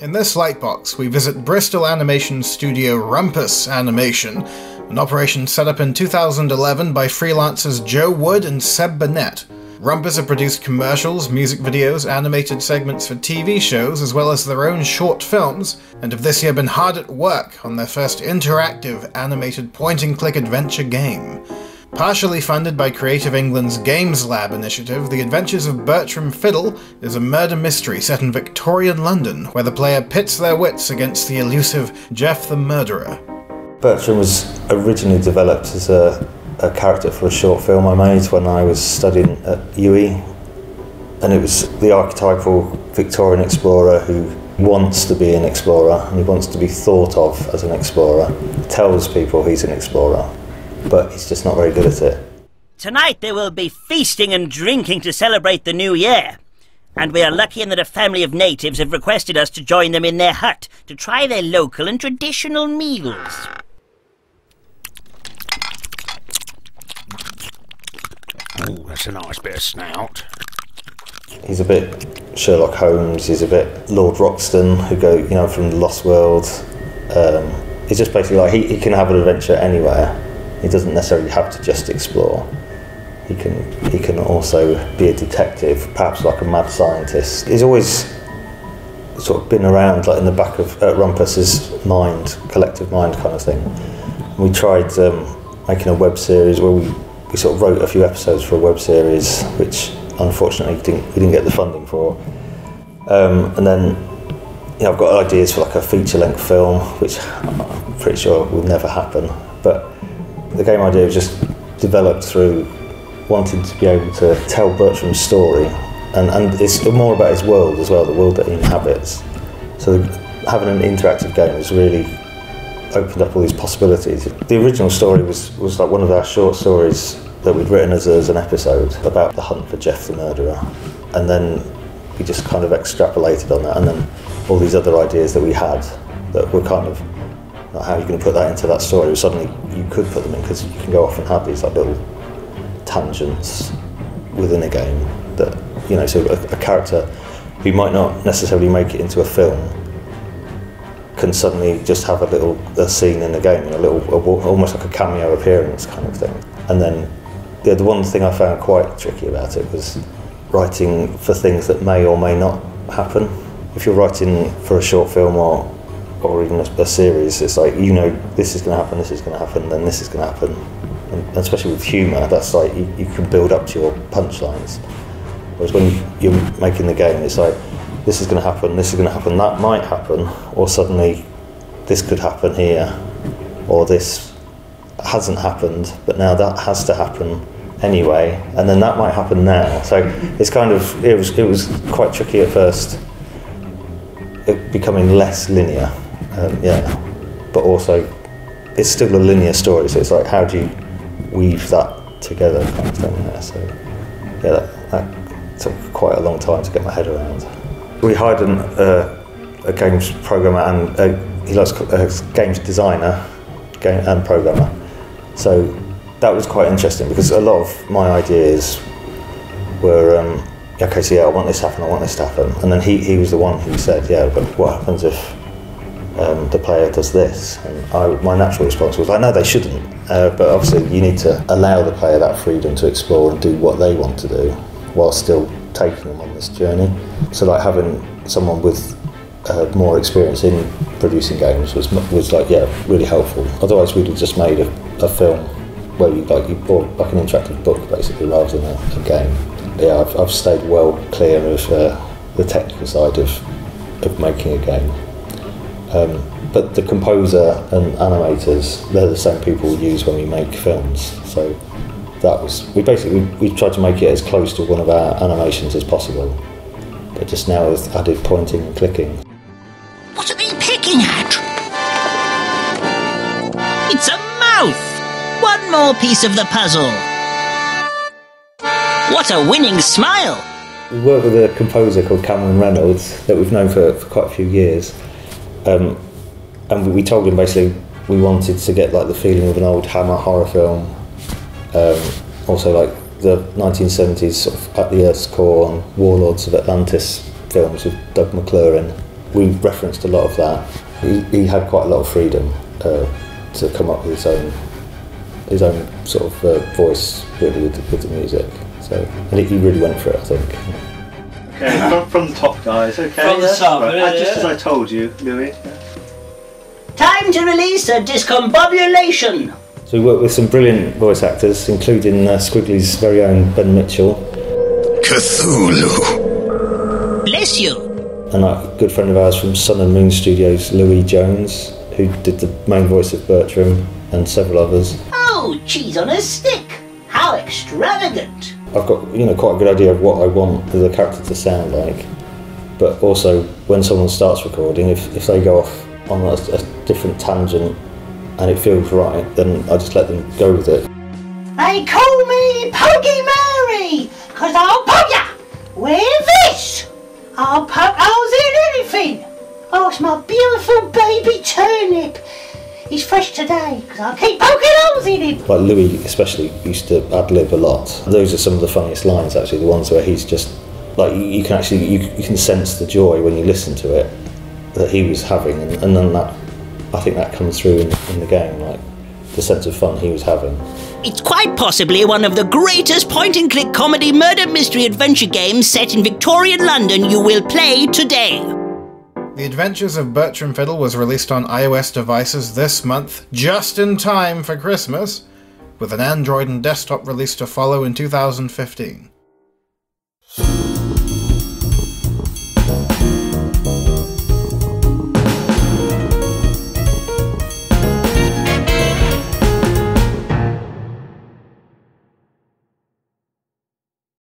In this Lightbox, we visit Bristol animation studio Rumpus Animation, an operation set up in 2011 by freelancers Joe Wood and Seb Burnett. Rumpus have produced commercials, music videos, animated segments for TV shows, as well as their own short films, and have this year been hard at work on their first interactive animated point-and-click adventure game. Partially funded by Creative England's Games Lab initiative, The Adventures of Bertram Fiddle is a murder mystery set in Victorian London, where the player pits their wits against the elusive Jeff the Murderer. Bertram was originally developed as a character for a short film I made when I was studying at UE, and it was the archetypal Victorian explorer who wants to be an explorer and he wants to be thought of as an explorer. He tells people he's an explorer, but he's just not very good at it. Tonight there will be feasting and drinking to celebrate the new year, and we are lucky in that a family of natives have requested us to join them in their hut to try their local and traditional meals. Oh, that's a nice bit of snout. He's a bit Sherlock Holmes, he's a bit Lord Roxton, who go, you know, from the Lost World. He's just basically like, he can have an adventure anywhere. He doesn't necessarily have to just explore. He can also be a detective, perhaps like a mad scientist. He's always sort of been around, like in the back of Rumpus's mind, collective mind kind of thing. We tried making a web series where we sort of wrote a few episodes for a web series, which unfortunately we didn't get the funding for. And then, you know, I've got ideas for like a feature-length film, which I'm pretty sure will never happen. But the game idea was just developed through wanting to be able to tell Bertram's story, and it's more about his world as well, the world that he inhabits. So having an interactive game has really opened up all these possibilities. The original story was like one of our short stories that we'd written as an episode about the hunt for Jeff the Murderer, and then we just kind of extrapolated on that, and then all these other ideas that we had that were kind of, how are you going to put that into that story? Suddenly you could put them in, because you can go off and have these like little tangents within a game that, you know, so a character who might not necessarily make it into a film can suddenly just have a scene in the game, almost like a cameo appearance kind of thing. And then the one thing I found quite tricky about it was writing for things that may or may not happen. If you're writing for a short film or even a series, it's like, you know, this is going to happen, this is going to happen, then this is going to happen. And especially with humour, that's like, you can build up to your punchlines. Whereas when you're making the game, it's like, this is going to happen, this is going to happen, that might happen, or suddenly this could happen here, or this hasn't happened, but now that has to happen anyway, and then that might happen now. So it's kind of, it was quite tricky at first, it becoming less linear, but also it's still a linear story, so it's like, how do you weave that together kind of thing. So yeah, that took quite a long time to get my head around. We hired a games programmer and he likes a games designer and programmer. So that was quite interesting, because a lot of my ideas were, okay, so yeah, I want this to happen, I want this to happen. And then he was the one who said, yeah, but what happens if the player does this? And my natural response was like, no, they shouldn't. But obviously you need to allow the player that freedom to explore and do what they want to do, while still taking them on this journey. So like having someone with more experience in producing games was like, yeah, really helpful. Otherwise we'd have just made a film where you bought like an interactive book basically, rather than a game. Yeah, I've stayed well clear of the technical side of making a game. But the composer and animators, they're the same people we use when we make films. So that was, we tried to make it as close to one of our animations as possible, but just now with added pointing and clicking. What are they picking at? It's a mouth! One more piece of the puzzle. What a winning smile! We work with a composer called Cameron Reynolds that we've known for quite a few years. And we told him basically we wanted to get like the feeling of an old Hammer horror film, also like the 1970s sort of At the Earth's Core and Warlords of Atlantis films with Doug McClure. We referenced a lot of that. He had quite a lot of freedom to come up with his own sort of voice really with the music. So, and he really went for it, I think. Okay, from the top, guys. Okay, From the top, right. Just as I told you, Louis. Time to release a discombobulation. So we worked with some brilliant voice actors, including Skwigly's very own Ben Mitchell. Cthulhu. Bless you. And a good friend of ours from Sun and Moon Studios, Louis Jones, who did the main voice of Bertram, and several others. Oh, cheese on a stick. How extravagant. I've got quite a good idea of what I want the character to sound like, but also when someone starts recording, if they go off on a different tangent and it feels right, then I just let them go with it. They call me Pokey Mary, 'cause I'll poke ya with this. I'll poke holes in anything. Oh, it's my beautiful baby turnip. He's fresh today, because I'll keep poking holes in him. Like Louis especially used to ad-lib a lot. Those are some of the funniest lines, actually, the ones where he's just, like, you can sense the joy when you listen to it that he was having, and then that, I think that comes through in the game, like, the sense of fun he was having. It's quite possibly one of the greatest point-and-click comedy murder mystery adventure games set in Victorian London you will play today. The Adventures of Bertram Fiddle was released on iOS devices this month, just in time for Christmas, with an Android and desktop release to follow in 2015.